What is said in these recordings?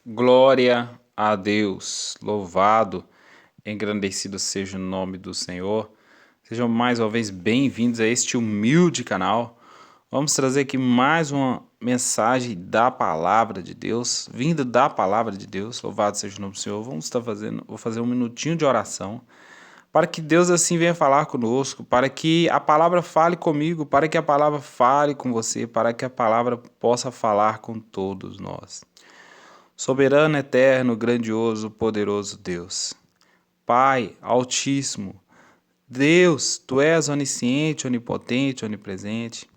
Glória a Deus, louvado, engrandecido seja o nome do Senhor. Sejam mais uma vez bem-vindos a este humilde canal. Vamos trazer aqui mais uma mensagem da palavra de Deus, vinda da palavra de Deus. Louvado seja o nome do Senhor. Vou fazer um minutinho de oração para que Deus assim venha falar conosco, para que a palavra fale comigo, para que a palavra fale com você, para que a palavra possa falar com todos nós. Soberano, eterno, grandioso, poderoso Deus. Pai Altíssimo, Deus, Tu és onisciente, onipotente, onipresente.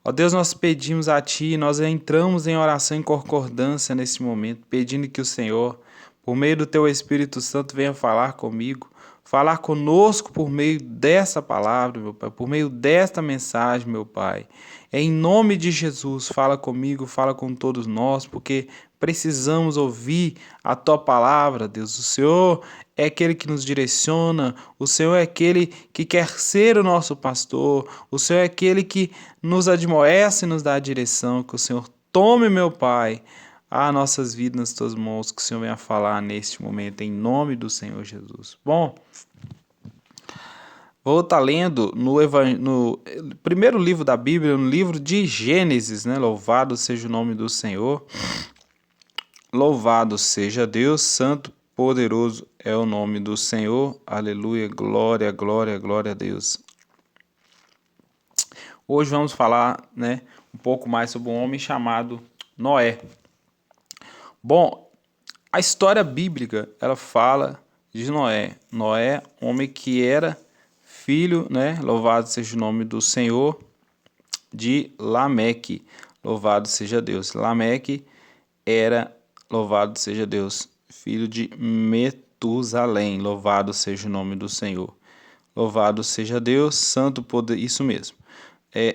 Ó Deus, nós pedimos a Ti, nós entramos em oração em concordância nesse momento, pedindo que o Senhor, por meio do Teu Espírito Santo, venha falar comigo, falar conosco por meio dessa palavra, meu Pai, por meio desta mensagem, meu Pai. Em nome de Jesus, fala comigo, fala com todos nós, porque precisamos ouvir a Tua palavra, Deus. O Senhor é aquele que nos direciona, o Senhor é aquele que quer ser o nosso pastor, o Senhor é aquele que nos admoesta e nos dá a direção. Que o Senhor tome, meu Pai, as nossas vidas nas Tuas mãos, que o Senhor venha falar neste momento, em nome do Senhor Jesus. Bom, vou estar lendo no primeiro livro da Bíblia, no livro de Gênesis, né? Louvado seja o nome do Senhor. Louvado seja Deus, santo, poderoso é o nome do Senhor. Aleluia, glória, glória, glória a Deus. Hoje vamos falar, né, um pouco mais sobre um homem chamado Noé. Bom, a história bíblica, ela fala de Noé. Noé, homem que era filho, né, louvado seja o nome do Senhor, de Lameque. Louvado seja Deus. Lameque era, louvado seja Deus, filho de Metusalém. Louvado seja o nome do Senhor. Louvado seja Deus, santo poder, isso mesmo.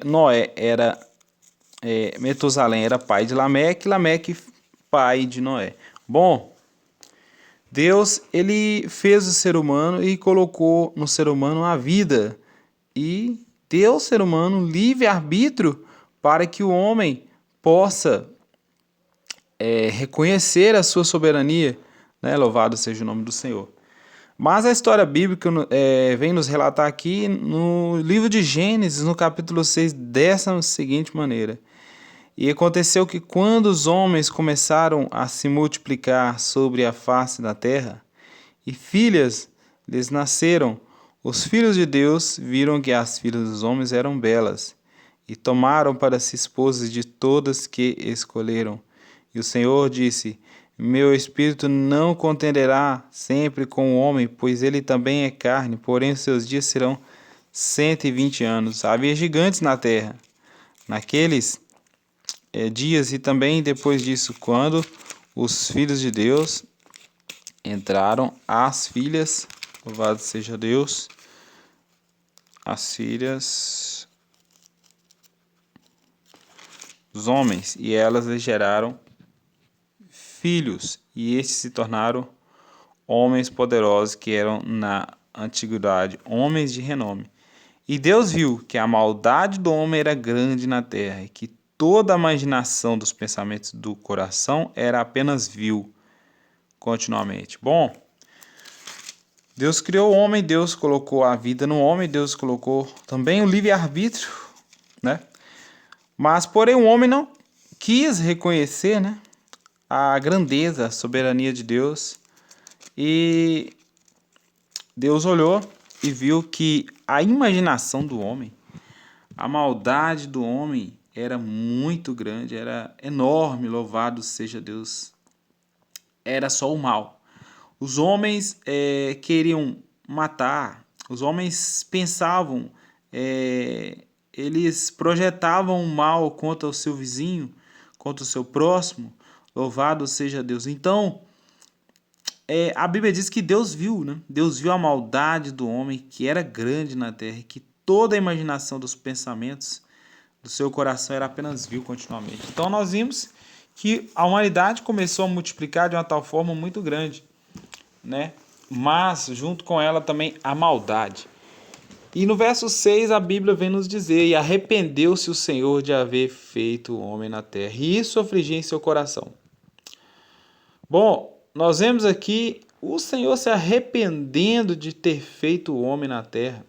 Noé era, Metusalém era pai de Lameque, Lameque pai de Noé. Bom, Deus, ele fez o ser humano e colocou no ser humano a vida e deu ao ser humano livre-arbítrio para que o homem possa reconhecer a sua soberania, né? Louvado seja o nome do Senhor. Mas a história bíblica vem nos relatar aqui no livro de Gênesis, no capítulo 6, dessa seguinte maneira. E aconteceu que quando os homens começaram a se multiplicar sobre a face da terra, e filhas lhes nasceram, os filhos de Deus viram que as filhas dos homens eram belas, e tomaram para si esposas de todas que escolheram. E o Senhor disse: Meu espírito não contenderá sempre com o homem, pois ele também é carne, porém os seus dias serão 120 anos. Havia gigantes na terra, naqueles dias e também depois disso, quando os filhos de Deus entraram, as filhas, louvado seja Deus, as filhas dos homens, e elas lhes geraram filhos, e estes se tornaram homens poderosos que eram na antiguidade, homens de renome. E Deus viu que a maldade do homem era grande na terra, e que toda a imaginação dos pensamentos do coração era apenas vil continuamente. Bom, Deus criou o homem, Deus colocou a vida no homem, Deus colocou também o livre-arbítrio, né? Mas, porém, o homem não quis reconhecer, né, a grandeza, a soberania de Deus. E Deus olhou e viu que a imaginação do homem, a maldade do homem era muito grande, era enorme, louvado seja Deus. Era só o mal. Os homens queriam matar, os homens pensavam, eles projetavam o mal contra o seu vizinho, contra o seu próximo, louvado seja Deus. Então, a Bíblia diz que Deus viu, né? Deus viu a maldade do homem que era grande na terra, que toda a imaginação dos pensamentos do seu coração era apenas vil continuamente. Então nós vimos que a humanidade começou a multiplicar de uma tal forma muito grande, né? Mas junto com ela também a maldade. E no verso 6 a Bíblia vem nos dizer: E arrependeu-se o Senhor de haver feito o homem na terra, e isso afligia em seu coração. Bom, nós vemos aqui o Senhor se arrependendo de ter feito o homem na terra.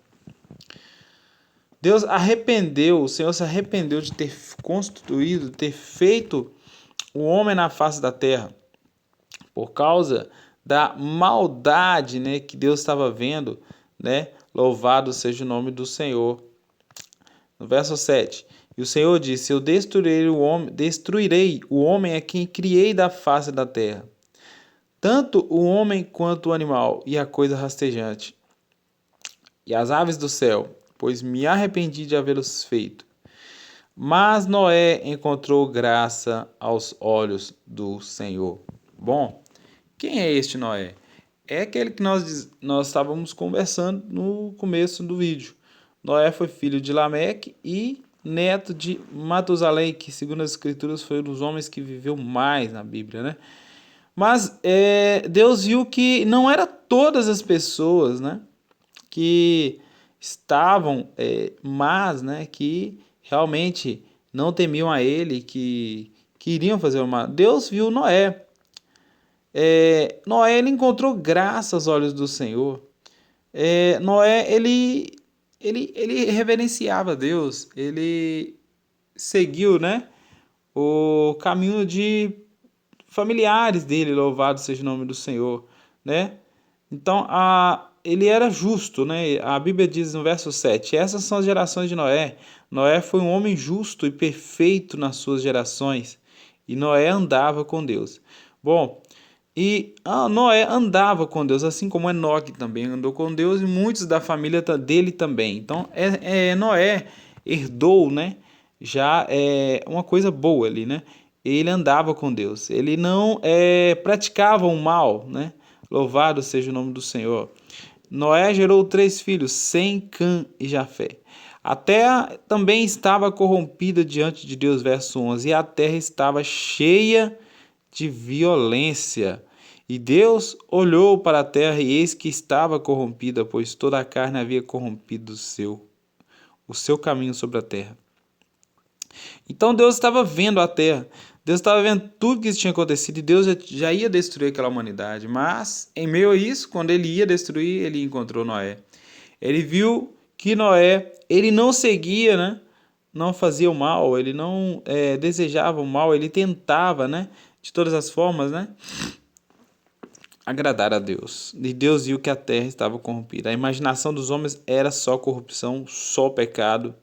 O Senhor se arrependeu de ter constituído, ter feito o homem na face da terra, por causa da maldade, né, que Deus estava vendo, né? Louvado seja o nome do Senhor. No verso 7. E o Senhor disse: Eu destruirei o homem a quem criei da face da terra, tanto o homem quanto o animal e a coisa rastejante, e as aves do céu, pois me arrependi de havê-los feito. Mas Noé encontrou graça aos olhos do Senhor. Bom, quem é este Noé? É aquele que nós estávamos conversando no começo do vídeo. Noé foi filho de Lameque e neto de Matusalém, que segundo as escrituras foi um dos homens que viveu mais na Bíblia, né? Mas Deus viu que não era todas as pessoas, né, que estavam más, né, que realmente não temiam a Ele, que iriam fazer o mal. Deus viu Noé. Noé ele encontrou graça aos olhos do Senhor. Noé ele reverenciava Deus. Ele seguiu, né, o caminho de familiares dele, louvado seja o nome do Senhor, né? Então, ele era justo, né? A Bíblia diz no verso 7, essas são as gerações de Noé. Noé foi um homem justo e perfeito nas suas gerações, e Noé andava com Deus. Bom, Noé andava com Deus, assim como Enoque também andou com Deus, e muitos da família dele também. Então, Noé herdou, né? Já é uma coisa boa ali, né? Ele andava com Deus, ele não praticava o mal, né? Louvado seja o nome do Senhor. Noé gerou 3 filhos, Sem, Cã e Jafé. A terra também estava corrompida diante de Deus, verso 11, e a terra estava cheia de violência. E Deus olhou para a terra e eis que estava corrompida, pois toda a carne havia corrompido o seu caminho sobre a terra. Então Deus estava vendo a terra, Deus estava vendo tudo que tinha acontecido e Deus já ia destruir aquela humanidade. Mas, em meio a isso, quando ele ia destruir, ele encontrou Noé. Ele viu que Noé, ele não seguia, né? Não fazia o mal, ele não desejava o mal, ele tentava, né? De todas as formas, né? Agradar a Deus. E Deus viu que a terra estava corrompida. A imaginação dos homens era só corrupção, só pecado.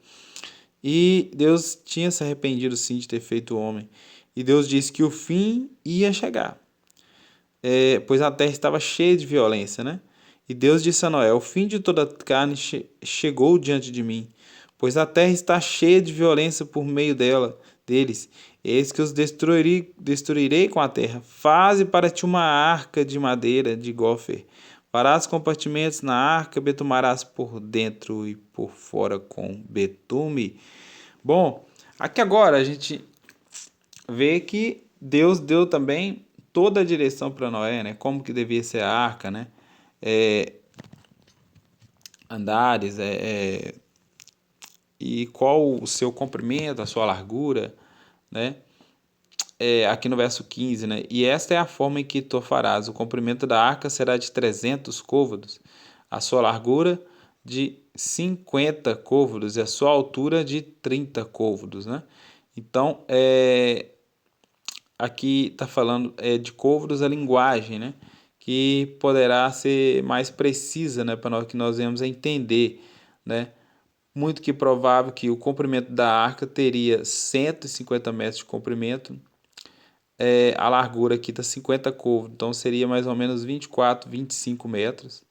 E Deus tinha se arrependido sim de ter feito o homem. E Deus disse que o fim ia chegar, pois a terra estava cheia de violência, né? E Deus disse a Noé: o fim de toda carne chegou diante de mim, pois a terra está cheia de violência por meio deles. Eis que os destruirei com a terra. Faze para ti uma arca de madeira de gofer. Farás compartimentos na arca, betumarás por dentro e por fora com betume. Bom, aqui agora a gente vê que Deus deu também toda a direção para Noé, né? Como que devia ser a arca, né? Andares, e qual o seu comprimento, a sua largura, né? Aqui no verso 15, né? E esta é a forma em que tu farás. O comprimento da arca será de 300 côvados, a sua largura de 50 côvados e a sua altura de 30 côvados, né? Então, aqui está falando de côvados a linguagem, né? Que poderá ser mais precisa, né? Para nós que nós vamos entender, né? Muito que provável que o comprimento da arca teria 150 metros de comprimento, a largura aqui está 50 côvados, então seria mais ou menos 24, 25 metros,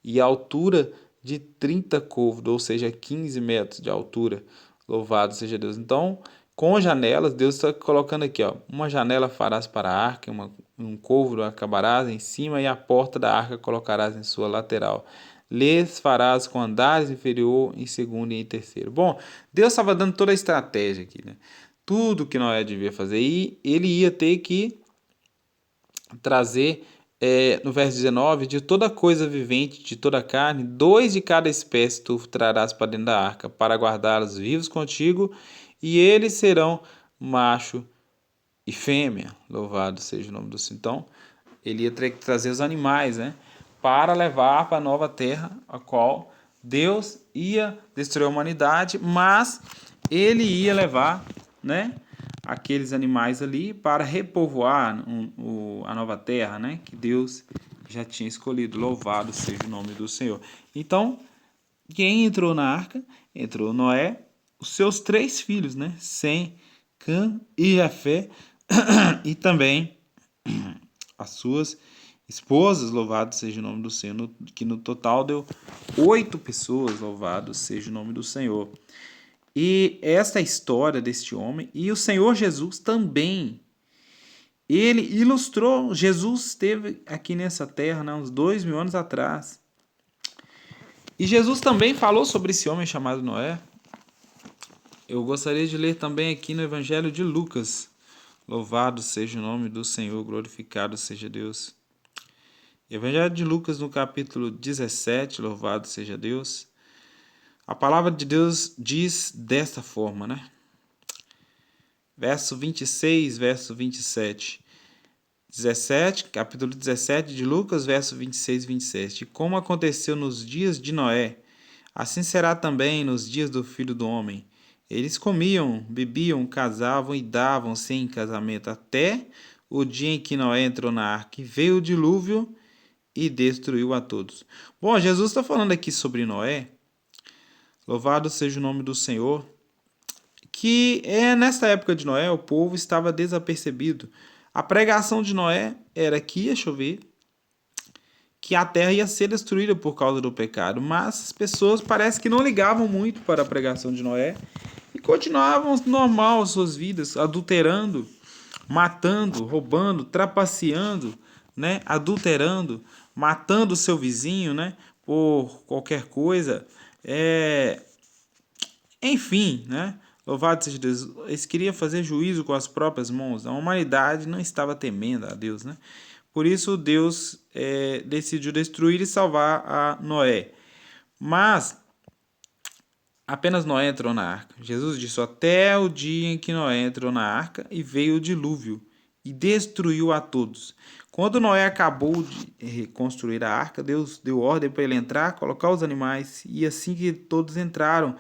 e a altura de 30 côvados, ou seja, 15 metros de altura. Louvado seja Deus. Então, com janelas, Deus está colocando aqui, ó, uma janela farás para a arca, um côvado acabarás em cima, e a porta da arca colocarás em sua lateral. Lhes farás com andares inferior, em segundo e em terceiro. Bom, Deus estava dando toda a estratégia aqui, né? Tudo que Noé devia fazer. E ele ia ter que trazer, no verso 19, de toda coisa vivente, de toda carne, 2 de cada espécie tu trarás para dentro da arca, para guardá-los vivos contigo, e eles serão macho e fêmea. Louvado seja o nome do Senhor. Então, Ele ia ter que trazer os animais, né? Para levar para a nova terra, a qual Deus ia destruir a humanidade, mas ele ia levar, né, aqueles animais ali para repovoar a nova terra, né, que Deus já tinha escolhido. Louvado seja o nome do Senhor. Então, quem entrou na arca? Entrou Noé, os seus 3 filhos, né, Sem, Cã e Jafé, e também as suas esposas, louvado seja o nome do Senhor, que no total deu 8 pessoas, louvado seja o nome do Senhor. E esta é a história deste homem, e o Senhor Jesus também, ele ilustrou, Jesus esteve aqui nessa terra, né, uns 2000 anos atrás, e Jesus também falou sobre esse homem chamado Noé. Eu gostaria de ler também aqui no Evangelho de Lucas, louvado seja o nome do Senhor, glorificado seja Deus. Evangelho de Lucas, no capítulo 17, louvado seja Deus. A palavra de Deus diz desta forma, né? Verso 26, verso 27. 17, capítulo 17 de Lucas, verso 26 e 27. E como aconteceu nos dias de Noé, assim será também nos dias do Filho do Homem. Eles comiam, bebiam, casavam e davam-se em casamento, até o dia em que Noé entrou na arca, e veio o dilúvio e destruiu a todos. Bom, Jesus está falando aqui sobre Noé, louvado seja o nome do Senhor, que nesta época de Noé o povo estava desapercebido. A pregação de Noé era que ia chover, que a terra ia ser destruída por causa do pecado, mas as pessoas parece que não ligavam muito para a pregação de Noé e continuavam normal as suas vidas, adulterando, matando, roubando, trapaceando, né, adulterando, matando o seu vizinho, né, por qualquer coisa, enfim, né, louvado seja Deus, eles queriam fazer juízo com as próprias mãos, a humanidade não estava temendo a Deus, né, por isso Deus decidiu destruir e salvar a Noé, mas apenas Noé entrou na arca. Jesus disse até o dia em que Noé entrou na arca e veio o dilúvio e destruiu a todos. Quando Noé acabou de reconstruir a arca, Deus deu ordem para ele entrar, colocar os animais, e assim que todos entraram,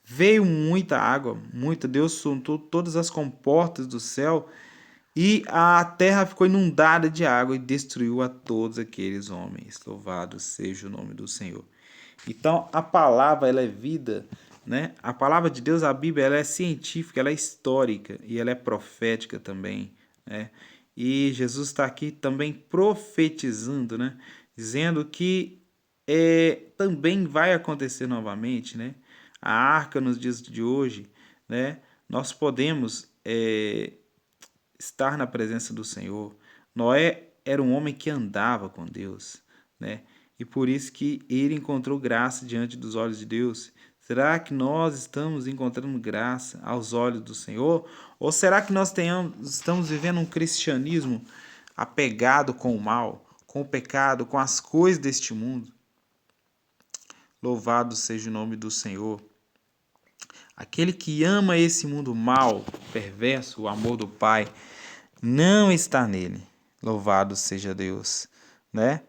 veio muita água, muita. Deus soltou todas as comportas do céu e a terra ficou inundada de água e destruiu a todos aqueles homens. Louvado seja o nome do Senhor. Então, a palavra, ela é vida, né? A palavra de Deus, a Bíblia, ela é científica, ela é histórica e ela é profética também, né? E Jesus está aqui também profetizando, né? Dizendo que também vai acontecer novamente, né? A arca nos dias de hoje, né? Nós podemos estar na presença do Senhor. Noé era um homem que andava com Deus, né? E por isso que ele encontrou graça diante dos olhos de Deus. Será que nós estamos encontrando graça aos olhos do Senhor? Ou será que nós estamos vivendo um cristianismo apegado com o mal, com o pecado, com as coisas deste mundo? Louvado seja o nome do Senhor. Aquele que ama esse mundo mal, perverso, o amor do Pai, não está nele. Louvado seja Deus, né?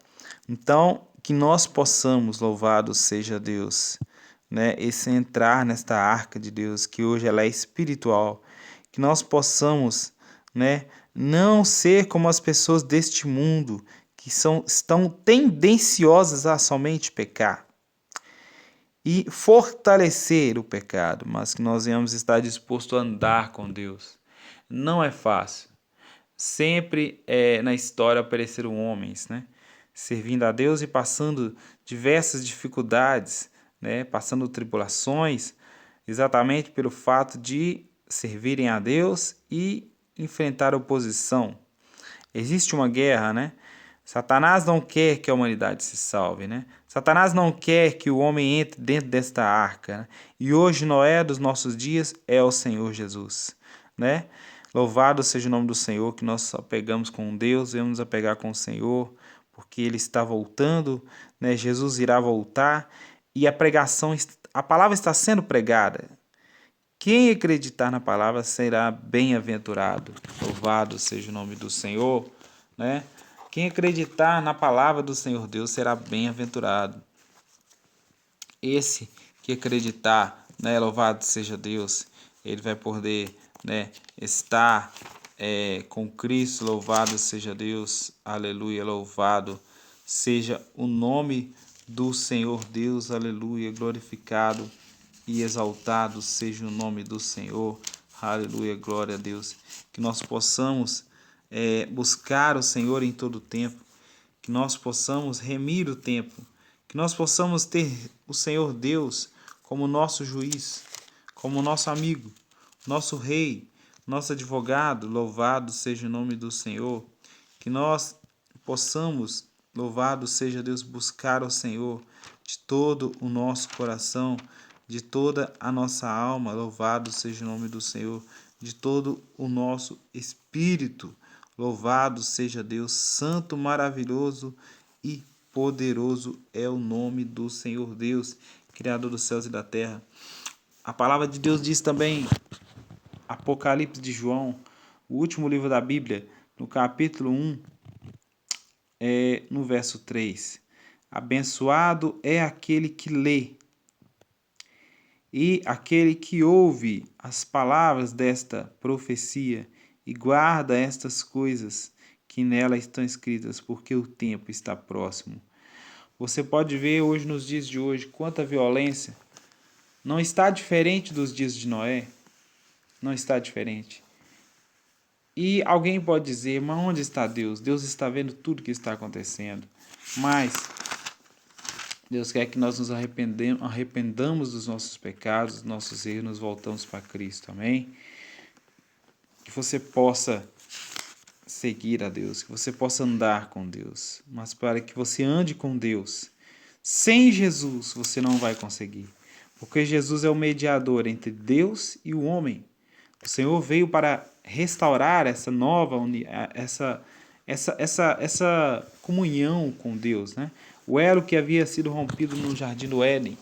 Então, que nós possamos, louvado seja Deus, né? Esse entrar nesta arca de Deus, que hoje ela é espiritual, que nós possamos, né, não ser como as pessoas deste mundo que estão tendenciosas a somente pecar e fortalecer o pecado, mas que nós venhamos estar dispostos a andar com Deus. Não é fácil. Sempre na história apareceram homens, né, servindo a Deus e passando diversas dificuldades, né, passando tribulações, exatamente pelo fato de servirem a Deus e enfrentar oposição. Existe uma guerra, né? Satanás não quer que a humanidade se salve, né? Satanás não quer que o homem entre dentro desta arca, né? E hoje Noé dos nossos dias é o Senhor Jesus, né? Louvado seja o nome do Senhor, que nós apegamos com Deus, vamos nos apegar com o Senhor, porque Ele está voltando, né? Jesus irá voltar e a palavra está sendo pregada. Quem acreditar na palavra será bem-aventurado. Louvado seja o nome do Senhor, né? Quem acreditar na palavra do Senhor Deus será bem-aventurado. Esse que acreditar, né, louvado seja Deus, ele vai poder, né, estar com Cristo. Louvado seja Deus, aleluia, louvado seja o nome do Senhor Deus, aleluia, glorificado e exaltado seja o nome do Senhor, aleluia, glória a Deus. Que nós possamos buscar o Senhor em todo o tempo, que nós possamos remir o tempo, que nós possamos ter o Senhor Deus como nosso juiz, como nosso amigo, nosso rei, nosso advogado. Louvado seja o nome do Senhor. Que nós possamos, louvado seja Deus, buscar o Senhor de todo o nosso coração, de toda a nossa alma. Louvado seja o nome do Senhor, de todo o nosso espírito. Louvado seja Deus, santo, maravilhoso e poderoso é o nome do Senhor Deus, Criador dos céus e da terra. A palavra de Deus diz também, Apocalipse de João, o último livro da Bíblia, no capítulo 1, no verso 3. Abençoado é aquele que lê e aquele que ouve as palavras desta profecia e guarda estas coisas que nela estão escritas, porque o tempo está próximo. Você pode ver hoje, nos dias de hoje, quanta violência. Não está diferente dos dias de Noé. Não está diferente. E alguém pode dizer, mas onde está Deus? Deus está vendo tudo que está acontecendo. Mas Deus quer que nós nos arrependamos dos nossos pecados, dos nossos erros, nos voltamos para Cristo. Amém? Que você possa seguir a Deus, que você possa andar com Deus. Mas para que você ande com Deus, sem Jesus você não vai conseguir. Porque Jesus é o mediador entre Deus e o homem. O Senhor veio para restaurar essa nova essa comunhão com Deus, né? O elo que havia sido rompido no jardim do Éden,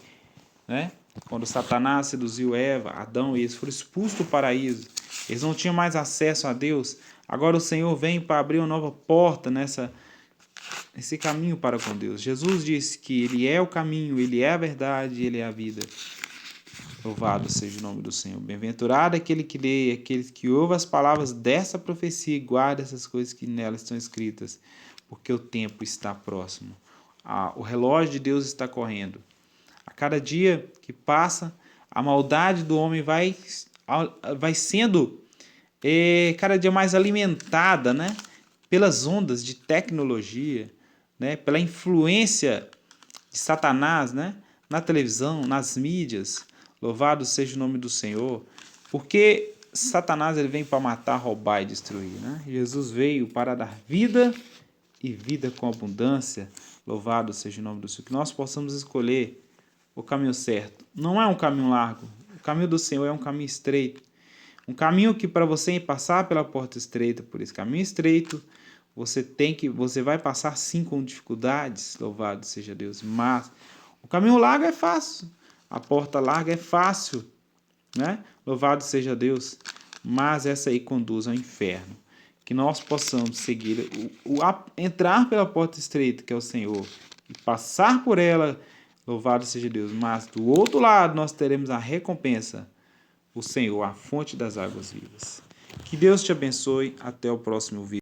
né? Quando Satanás seduziu Eva, Adão, e eles foram expulsos do paraíso. Eles não tinham mais acesso a Deus. Agora o Senhor vem para abrir uma nova porta nesse caminho para com Deus. Jesus disse que Ele é o caminho, Ele é a verdade, Ele é a vida. Louvado seja o nome do Senhor. Bem-aventurado aquele que lê, aquele que ouve as palavras dessa profecia e guarda essas coisas que nelas estão escritas, porque o tempo está próximo. O relógio de Deus está correndo. A cada dia que passa, a maldade do homem vai sendo cada dia mais alimentada, né? Pelas ondas de tecnologia, né? Pela influência de Satanás, né? Na televisão, nas mídias. Louvado seja o nome do Senhor, porque Satanás ele vem para matar, roubar e destruir, né? Jesus veio para dar vida e vida com abundância. Louvado seja o nome do Senhor. Que nós possamos escolher o caminho certo. Não é um caminho largo. O caminho do Senhor é um caminho estreito. Um caminho que para você passar pela porta estreita, por esse caminho estreito, você vai passar sim com dificuldades. Louvado seja Deus. Mas o caminho largo é fácil. A porta larga é fácil, né? Louvado seja Deus. Mas essa aí conduz ao inferno. Que nós possamos seguir, entrar pela porta estreita, que é o Senhor, e passar por ela, louvado seja Deus. Mas do outro lado nós teremos a recompensa, o Senhor, a fonte das águas vivas. Que Deus te abençoe. Até o próximo vídeo.